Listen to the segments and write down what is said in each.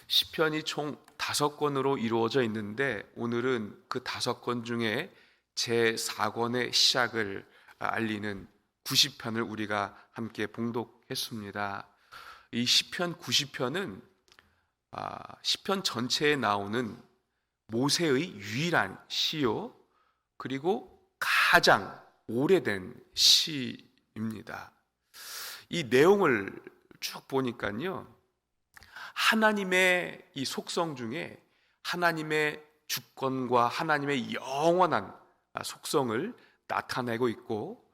시편이 총 5권으로 이루어져 있는데 오늘은 그 5권 중에 제 4권의 시작을 알리는 90편을 우리가 함께 봉독했습니다. 이 시편 90편은 시편 전체에 나오는 모세의 유일한 시요, 그리고 가장 오래된 시입니다. 이 내용을 쭉 보니까요, 하나님의 이 속성 중에 하나님의 주권과 하나님의 영원한 속성을 나타내고 있고,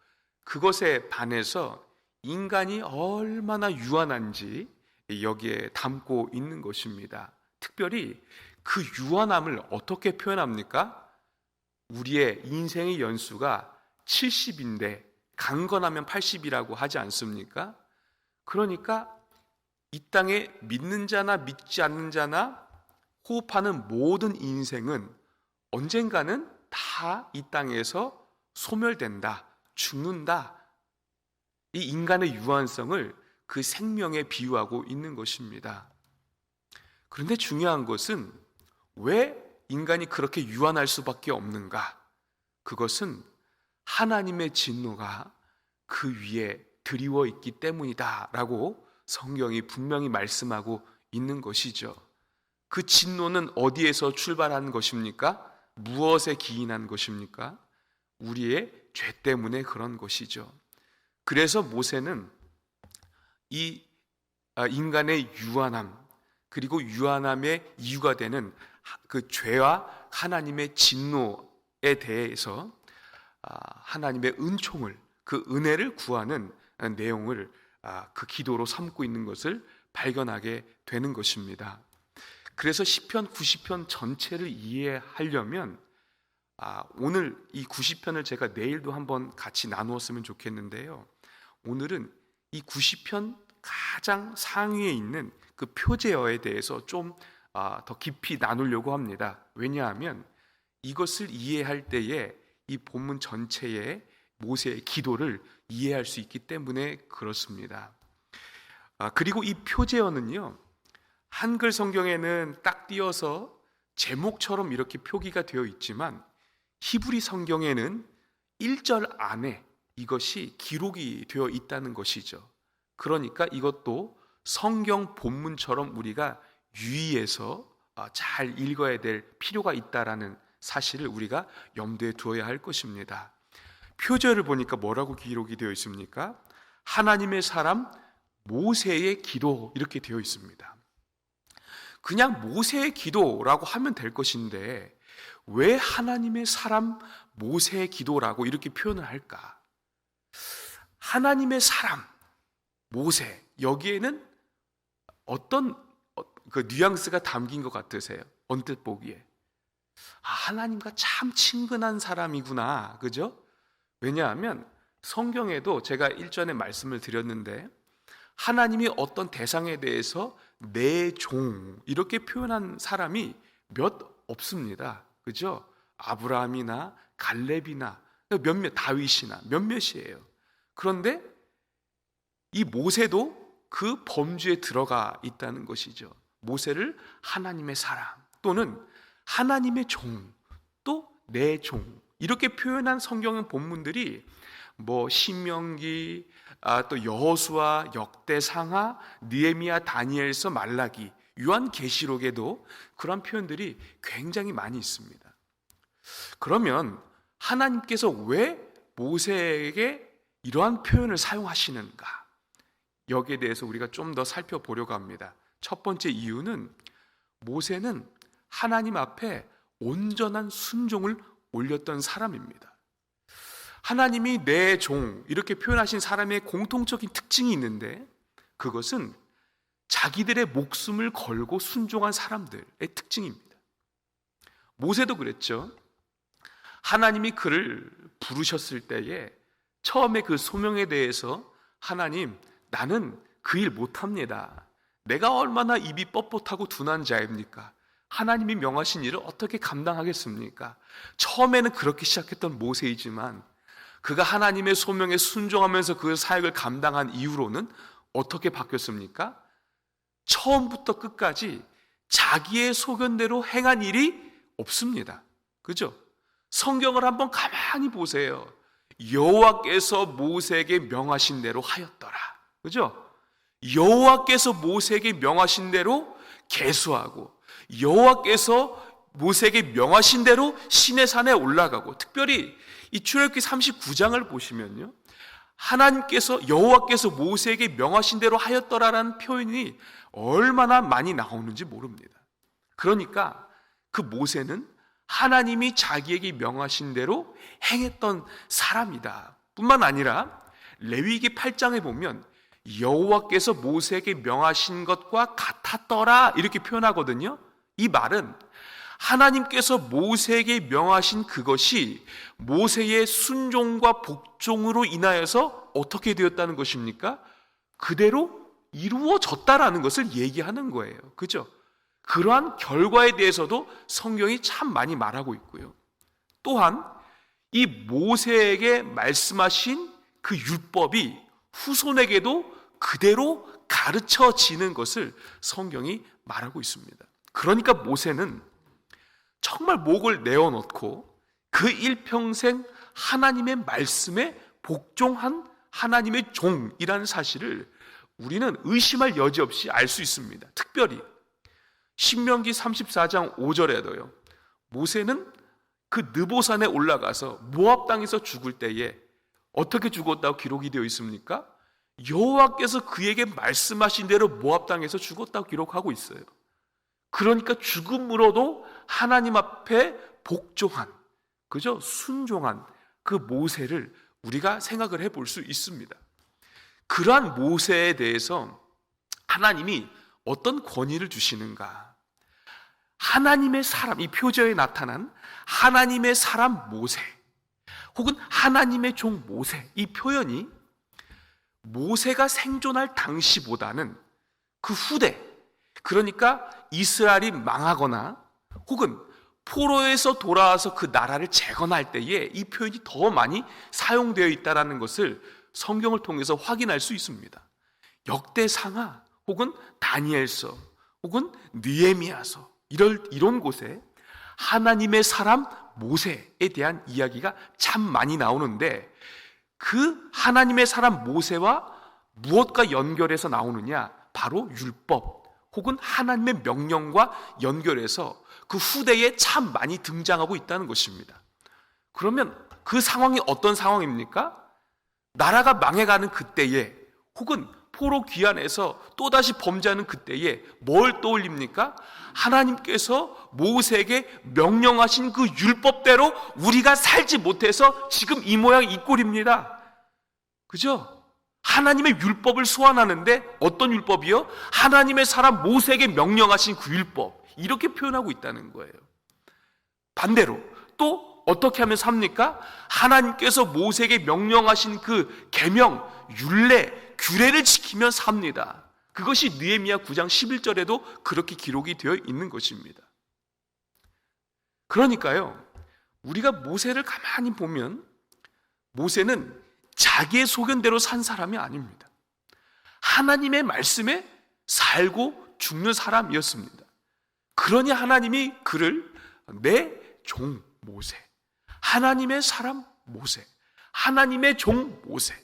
그것에 반해서 인간이 얼마나 유한한지 여기에 담고 있는 것입니다. 특별히 그 유한함을 어떻게 표현합니까? 우리의 인생의 연수가 70인데 강건하면 80이라고 하지 않습니까? 그러니까 이 땅에 믿는 자나 믿지 않는 자나 호흡하는 모든 인생은 언젠가는 다 이 땅에서 소멸된다, 죽는다. 이 인간의 유한성을 그 생명에 비유하고 있는 것입니다. 그런데 중요한 것은 왜 인간이 그렇게 유한할 수밖에 없는가? 그것은 하나님의 진노가 그 위에 드리워 있기 때문이다 라고 성경이 분명히 말씀하고 있는 것이죠. 그 진노는 어디에서 출발한 것입니까? 무엇에 기인한 것입니까? 우리의 죄 때문에 그런 것이죠. 그래서 모세는 이 인간의 유한함, 그리고 유한함의 이유가 되는 그 죄와 하나님의 진노에 대해서 하나님의 은총을, 그 은혜를 구하는 내용을 그 기도로 삼고 있는 것을 발견하게 되는 것입니다. 그래서 시편 90편 전체를 이해하려면 오늘 이 90편을 제가 내일도 한번 같이 나누었으면 좋겠는데요, 오늘은 이 90편 가장 상위에 있는 그 표제어에 대해서 좀 더 깊이 나누려고 합니다. 왜냐하면 이것을 이해할 때에 이 본문 전체의 모세의 기도를 이해할 수 있기 때문에 그렇습니다. 그리고 이 표제어는요, 한글 성경에는 딱 띄어서 제목처럼 이렇게 표기가 되어 있지만 히브리 성경에는 1절 안에 이것이 기록이 되어 있다는 것이죠. 그러니까 이것도 성경 본문처럼 우리가 유의해서 잘 읽어야 될 필요가 있다라는 사실을 우리가 염두에 두어야 할 것입니다. 표제를 보니까 뭐라고 기록이 되어 있습니까? 하나님의 사람 모세의 기도, 이렇게 되어 있습니다. 그냥 모세의 기도라고 하면 될 것인데 왜 하나님의 사람 모세의 기도라고 이렇게 표현을 할까? 하나님의 사람 모세, 여기에는 어떤 그 뉘앙스가 담긴 것 같으세요? 언뜻 보기에 하나님과 참 친근한 사람이구나, 그죠? 왜냐하면 성경에도 제가 일전에 말씀을 드렸는데 하나님이 어떤 대상에 대해서 내 종 이렇게 표현한 사람이 몇 없습니다, 그죠? 아브라함이나 갈렙이나 몇몇, 다윗이나 몇몇이에요. 그런데 이 모세도 그 범주에 들어가 있다는 것이죠. 모세를 하나님의 사람 또는 하나님의 종, 또 내 종, 이렇게 표현한 성경 본문들이 뭐 신명기, 또 여호수아, 역대상하, 느헤미야, 다니엘서, 말라기, 요한계시록에도 그런 표현들이 굉장히 많이 있습니다. 그러면 하나님께서 왜 모세에게 이러한 표현을 사용하시는가? 여기에 대해서 우리가 좀 더 살펴보려고 합니다. 첫 번째 이유는 모세는 하나님 앞에 온전한 순종을 올렸던 사람입니다. 하나님이 내 종 이렇게 표현하신 사람의 공통적인 특징이 있는데 그것은 자기들의 목숨을 걸고 순종한 사람들의 특징입니다. 모세도 그랬죠. 하나님이 그를 부르셨을 때에 처음에 그 소명에 대해서 하나님, 나는 그 일 못합니다. 내가 얼마나 입이 뻣뻣하고 둔한 자입니까? 하나님이 명하신 일을 어떻게 감당하겠습니까? 처음에는 그렇게 시작했던 모세이지만 그가 하나님의 소명에 순종하면서 그 사역을 감당한 이후로는 어떻게 바뀌었습니까? 처음부터 끝까지 자기의 소견대로 행한 일이 없습니다. 그죠? 성경을 한번 가만히 보세요. 여호와께서 모세에게 명하신 대로 하였더라. 그죠? 여호와께서 모세에게 명하신 대로 계수하고, 여호와께서 모세에게 명하신 대로 시내산에 올라가고, 특별히 이 출애굽기 39장을 보시면요, 하나님께서, 여호와께서 모세에게 명하신 대로 하였더라라는 표현이 얼마나 많이 나오는지 모릅니다. 그러니까 그 모세는 하나님이 자기에게 명하신 대로 행했던 사람이다 뿐만 아니라, 레위기 8장에 보면 여호와께서 모세에게 명하신 것과 같았더라 이렇게 표현하거든요. 이 말은 하나님께서 모세에게 명하신 그것이 모세의 순종과 복종으로 인하여서 어떻게 되었다는 것입니까? 그대로 이루어졌다라는 것을 얘기하는 거예요. 그죠? 그러한 결과에 대해서도 성경이 참 많이 말하고 있고요. 또한 이 모세에게 말씀하신 그 율법이 후손에게도 그대로 가르쳐지는 것을 성경이 말하고 있습니다. 그러니까 모세는 정말 목을 내어놓고 그 일평생 하나님의 말씀에 복종한 하나님의 종이라는 사실을 우리는 의심할 여지 없이 알 수 있습니다. 특별히 신명기 34장 5절에도요, 모세는 그 느보산에 올라가서 모압 땅에서 죽을 때에 어떻게 죽었다고 기록이 되어 있습니까? 여호와께서 그에게 말씀하신 대로 모압 땅에서 죽었다고 기록하고 있어요. 그러니까 죽음으로도 하나님 앞에 복종한, 그죠? 순종한 그 모세를 우리가 생각을 해볼 수 있습니다. 그러한 모세에 대해서 하나님이 어떤 권위를 주시는가? 하나님의 사람, 이 표제에 나타난 하나님의 사람 모세, 혹은 하나님의 종 모세, 이 표현이 모세가 생존할 당시보다는 그 후대, 그러니까 이스라엘이 망하거나 혹은 포로에서 돌아와서 그 나라를 재건할 때에 이 표현이 더 많이 사용되어 있다는 것을 성경을 통해서 확인할 수 있습니다. 역대상하 혹은 다니엘서 혹은 느헤미야서 이런 곳에 하나님의 사람 모세에 대한 이야기가 참 많이 나오는데, 그 하나님의 사람 모세와 무엇과 연결해서 나오느냐? 바로 율법 혹은 하나님의 명령과 연결해서 그 후대에 참 많이 등장하고 있다는 것입니다. 그러면 그 상황이 어떤 상황입니까? 나라가 망해가는 그때에, 혹은 포로 귀환해서 또다시 범죄하는 그때에 뭘 떠올립니까? 하나님께서 모세에게 명령하신 그 율법대로 우리가 살지 못해서 지금 이 모양 이 꼴입니다. 그죠? 하나님의 율법을 소환하는데 어떤 율법이요? 하나님의 사람 모세에게 명령하신 그 율법, 이렇게 표현하고 있다는 거예요. 반대로 또 어떻게 하면 삽니까? 하나님께서 모세에게 명령하신 그 계명, 율례, 규례를 지키면 삽니다. 그것이 느헤미야 9장 11절에도 그렇게 기록이 되어 있는 것입니다. 그러니까요, 우리가 모세를 가만히 보면 모세는 자기의 소견대로 산 사람이 아닙니다. 하나님의 말씀에 살고 죽는 사람이었습니다. 그러니 하나님이 그를 내 종 모세, 하나님의 사람 모세, 하나님의 종 모세,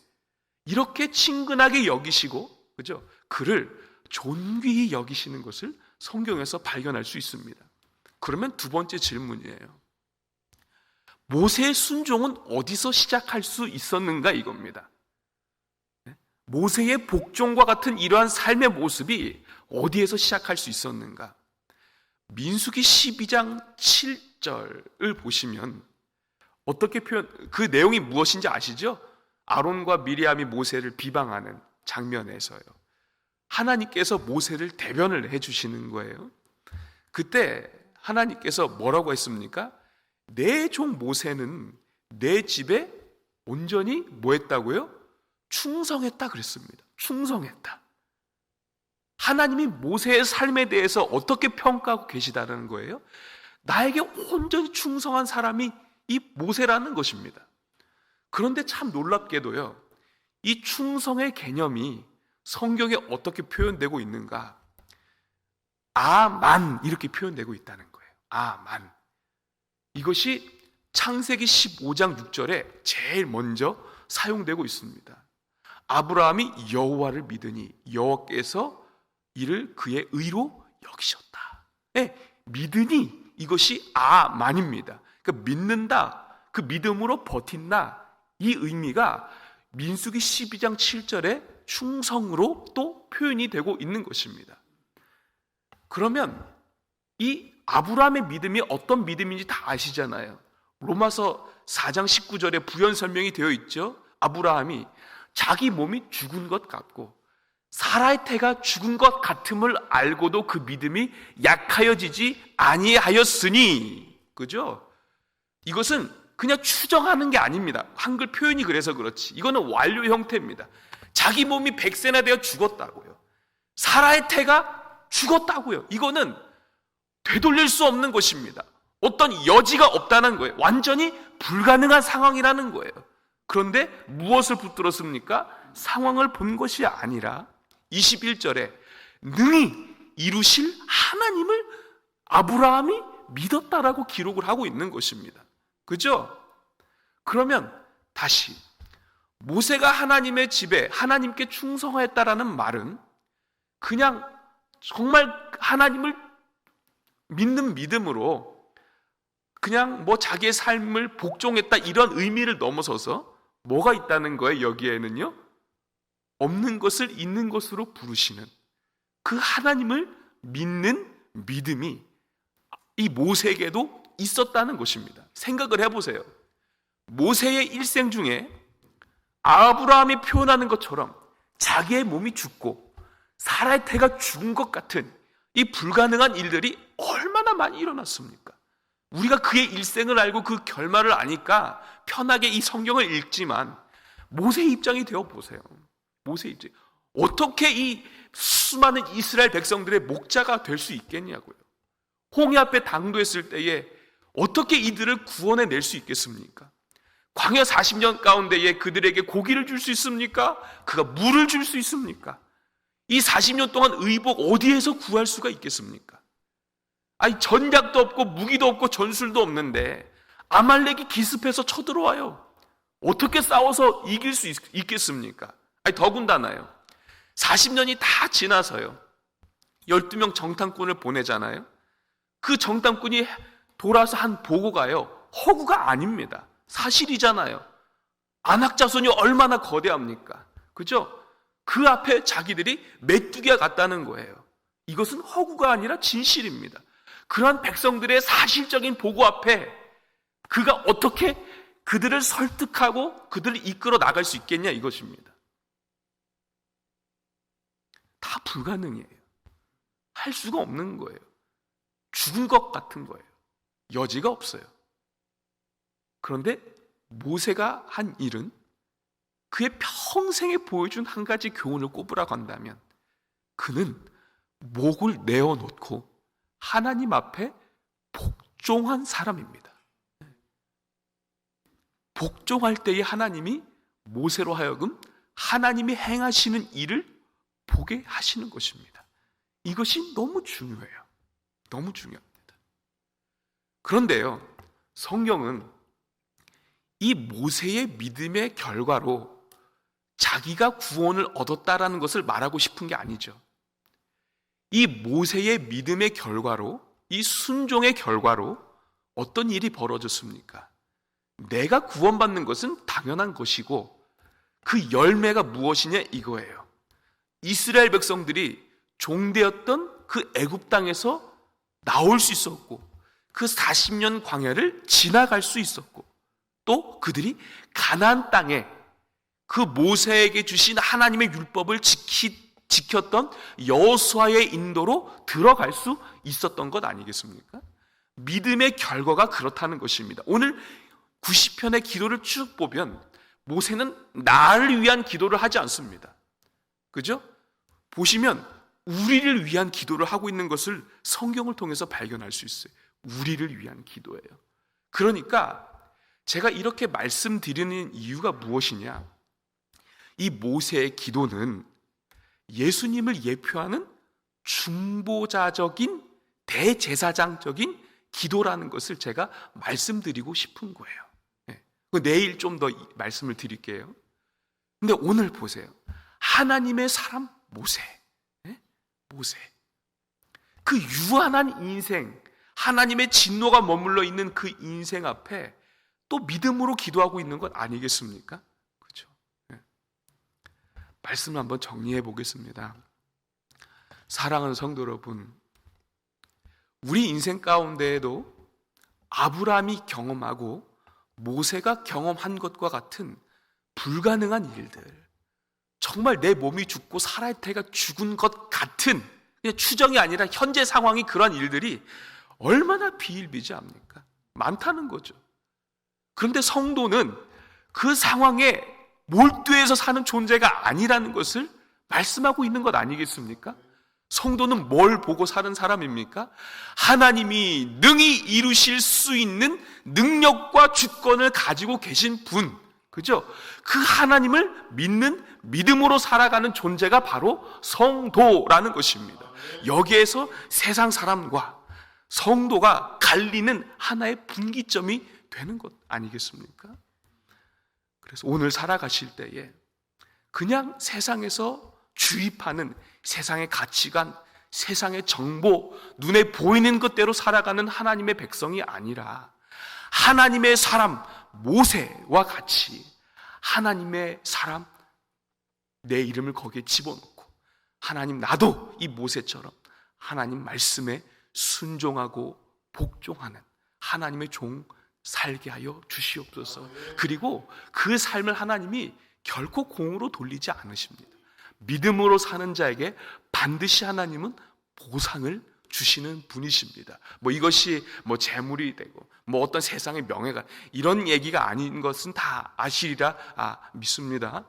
이렇게 친근하게 여기시고, 그죠? 그를 존귀히 여기시는 것을 성경에서 발견할 수 있습니다. 그러면 두 번째 질문이에요. 모세의 순종은 어디서 시작할 수 있었는가, 이겁니다. 모세의 복종과 같은 이러한 삶의 모습이 어디에서 시작할 수 있었는가? 민수기 12장 7절을 보시면 어떻게 그 내용이 무엇인지 아시죠? 아론과 미리암이 모세를 비방하는 장면에서요, 하나님께서 모세를 대변을 해주시는 거예요. 그때 하나님께서 뭐라고 했습니까? 내 종 모세는 내 집에 온전히 뭐 했다고요? 충성했다 그랬습니다. 충성했다. 하나님이 모세의 삶에 대해서 어떻게 평가하고 계시다는 거예요? 나에게 온전히 충성한 사람이 이 모세라는 것입니다. 그런데 참 놀랍게도요, 이 충성의 개념이 성경에 어떻게 표현되고 있는가? 아만 이렇게 표현되고 있다는 거예요. 아만. 이것이 창세기 15장 6절에 제일 먼저 사용되고 있습니다. 아브라함이 여호와를 믿으니 여호와께서 이를 그의 의로 여기셨다. 네, 믿으니 이것이 아만입니다. 그러니까 믿는다, 그 믿음으로 버틴다, 이 의미가 민수기 12장 7절에 충성으로 또 표현이 되고 있는 것입니다. 그러면 이 아브라함의 믿음이 어떤 믿음인지 다 아시잖아요. 로마서 4장 19절에 부연 설명이 되어 있죠. 아브라함이 자기 몸이 죽은 것 같고 사라의 태가 죽은 것 같음을 알고도 그 믿음이 약하여지지 아니하였으니, 그죠? 이것은 그냥 추정하는 게 아닙니다. 한글 표현이 그래서 그렇지. 이거는 완료 형태입니다. 자기 몸이 100세나 되어 죽었다고요. 사라의 태가 죽었다고요. 이거는 되돌릴 수 없는 것입니다. 어떤 여지가 없다는 거예요. 완전히 불가능한 상황이라는 거예요. 그런데 무엇을 붙들었습니까? 상황을 본 것이 아니라 21절에 능히 이루실 하나님을 아브라함이 믿었다라고 기록을 하고 있는 것입니다. 그죠? 그러면 다시 모세가 하나님의 집에 하나님께 충성하였다라는 말은 그냥 정말 하나님을 믿는 믿음으로 그냥 뭐 자기의 삶을 복종했다 이런 의미를 넘어서서 뭐가 있다는 거예요? 여기에는요, 없는 것을 있는 것으로 부르시는 그 하나님을 믿는 믿음이 이 모세에게도 있었다는 것입니다. 생각을 해보세요. 모세의 일생 중에 아브라함이 표현하는 것처럼 자기의 몸이 죽고 사라의 태가 죽은 것 같은 이 불가능한 일들이 얼마나 많이 일어났습니까? 우리가 그의 일생을 알고 그 결말을 아니까 편하게 이 성경을 읽지만 모세의 입장이 되어 보세요. 모세의 입장. 어떻게 이 수많은 이스라엘 백성들의 목자가 될 수 있겠냐고요. 홍해 앞에 당도했을 때에 어떻게 이들을 구원해 낼 수 있겠습니까? 광야 40년 가운데에 그들에게 고기를 줄 수 있습니까? 그가 물을 줄 수 있습니까? 이 40년 동안 의복 어디에서 구할 수가 있겠습니까? 아니, 전략도 없고 무기도 없고 전술도 없는데 아말렉이 기습해서 쳐들어와요. 어떻게 싸워서 이길 수 있겠습니까? 아니, 더군다나요, 40년이 다 지나서요 12명 정탐꾼을 보내잖아요. 그 정탐꾼이 돌아서 한 보고가요 허구가 아닙니다. 사실이잖아요. 안악자손이 얼마나 거대합니까? 그죠? 그 앞에 자기들이 메뚜기가 같다는 거예요. 이것은 허구가 아니라 진실입니다. 그러한 백성들의 사실적인 보고 앞에 그가 어떻게 그들을 설득하고 그들을 이끌어 나갈 수 있겠냐, 이것입니다. 다 불가능해요. 할 수가 없는 거예요. 죽은 것 같은 거예요. 여지가 없어요. 그런데 모세가 한 일은 그의 평생에 보여준 한 가지 교훈을 꼽으라고 한다면 그는 목을 내어놓고 하나님 앞에 복종한 사람입니다. 복종할 때에 하나님이 모세로 하여금 하나님이 행하시는 일을 보게 하시는 것입니다. 이것이 너무 중요해요. 너무 중요합니다. 그런데요, 성경은 이 모세의 믿음의 결과로 자기가 구원을 얻었다라는 것을 말하고 싶은 게 아니죠. 이 모세의 믿음의 결과로, 이 순종의 결과로 어떤 일이 벌어졌습니까? 내가 구원받는 것은 당연한 것이고 그 열매가 무엇이냐, 이거예요. 이스라엘 백성들이 종되었던 그 애굽 땅에서 나올 수 있었고 그 40년 광야를 지나갈 수 있었고 또 그들이 가나안 땅에 그 모세에게 주신 하나님의 율법을 지켰던 여호수아의 인도로 들어갈 수 있었던 것 아니겠습니까? 믿음의 결과가 그렇다는 것입니다. 오늘 90편의 기도를 쭉 보면 모세는 나를 위한 기도를 하지 않습니다. 그죠? 보시면 우리를 위한 기도를 하고 있는 것을 성경을 통해서 발견할 수 있어요. 우리를 위한 기도예요. 그러니까 제가 이렇게 말씀드리는 이유가 무엇이냐? 이 모세의 기도는 예수님을 예표하는 중보자적인 대제사장적인 기도라는 것을 제가 말씀드리고 싶은 거예요. 내일 좀 더 말씀을 드릴게요. 근데 오늘 보세요. 하나님의 사람 모세. 모세. 그 유한한 인생, 하나님의 진노가 머물러 있는 그 인생 앞에 또 믿음으로 기도하고 있는 것 아니겠습니까? 그렇죠? 말씀을 한번 정리해 보겠습니다. 사랑하는 성도 여러분, 우리 인생 가운데에도 아브라함이 경험하고 모세가 경험한 것과 같은 불가능한 일들, 정말 내 몸이 죽고 살아야 태가 죽은 것 같은, 그냥 추정이 아니라 현재 상황이 그런 일들이 얼마나 비일비재합니까? 많다는 거죠. 그런데 성도는 그 상황에 몰두해서 사는 존재가 아니라는 것을 말씀하고 있는 것 아니겠습니까? 성도는 뭘 보고 사는 사람입니까? 하나님이 능히 이루실 수 있는 능력과 주권을 가지고 계신 분, 그죠? 그 하나님을 믿는 믿음으로 살아가는 존재가 바로 성도라는 것입니다. 여기에서 세상 사람과 성도가 갈리는 하나의 분기점이 되는 것 아니겠습니까? 그래서 오늘 살아가실 때에 그냥 세상에서 주입하는 세상의 가치관, 세상의 정보, 눈에 보이는 것대로 살아가는 하나님의 백성이 아니라 하나님의 사람 모세와 같이 하나님의 사람, 내 이름을 거기에 집어넣고 하나님, 나도 이 모세처럼 하나님 말씀에 순종하고 복종하는 하나님의 종 살게 하여 주시옵소서. 그리고 그 삶을 하나님이 결코 공으로 돌리지 않으십니다. 믿음으로 사는 자에게 반드시 하나님은 보상을 주시는 분이십니다. 이것이 재물이 되고 어떤 세상의 명예가, 이런 얘기가 아닌 것은 다 아시리라 믿습니다.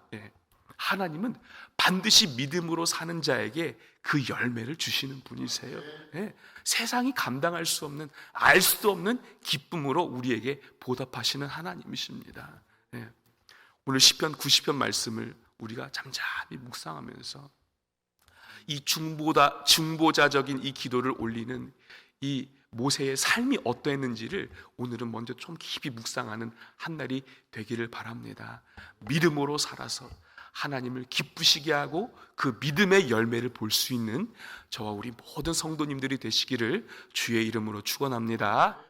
하나님은 반드시 믿음으로 사는 자에게 그 열매를 주시는 분이세요. 세상이 감당할 수 없는, 알 수도 없는 기쁨으로 우리에게 보답하시는 하나님이십니다. 오늘 시편 90편 말씀을 우리가 잠잠히 묵상하면서 이 중보자적인 이 기도를 올리는 이 모세의 삶이 어떠했는지를 오늘은 먼저 좀 깊이 묵상하는 한 날이 되기를 바랍니다. 믿음으로 살아서 하나님을 기쁘시게 하고 그 믿음의 열매를 볼 수 있는 저와 우리 모든 성도님들이 되시기를 주의 이름으로 축원합니다.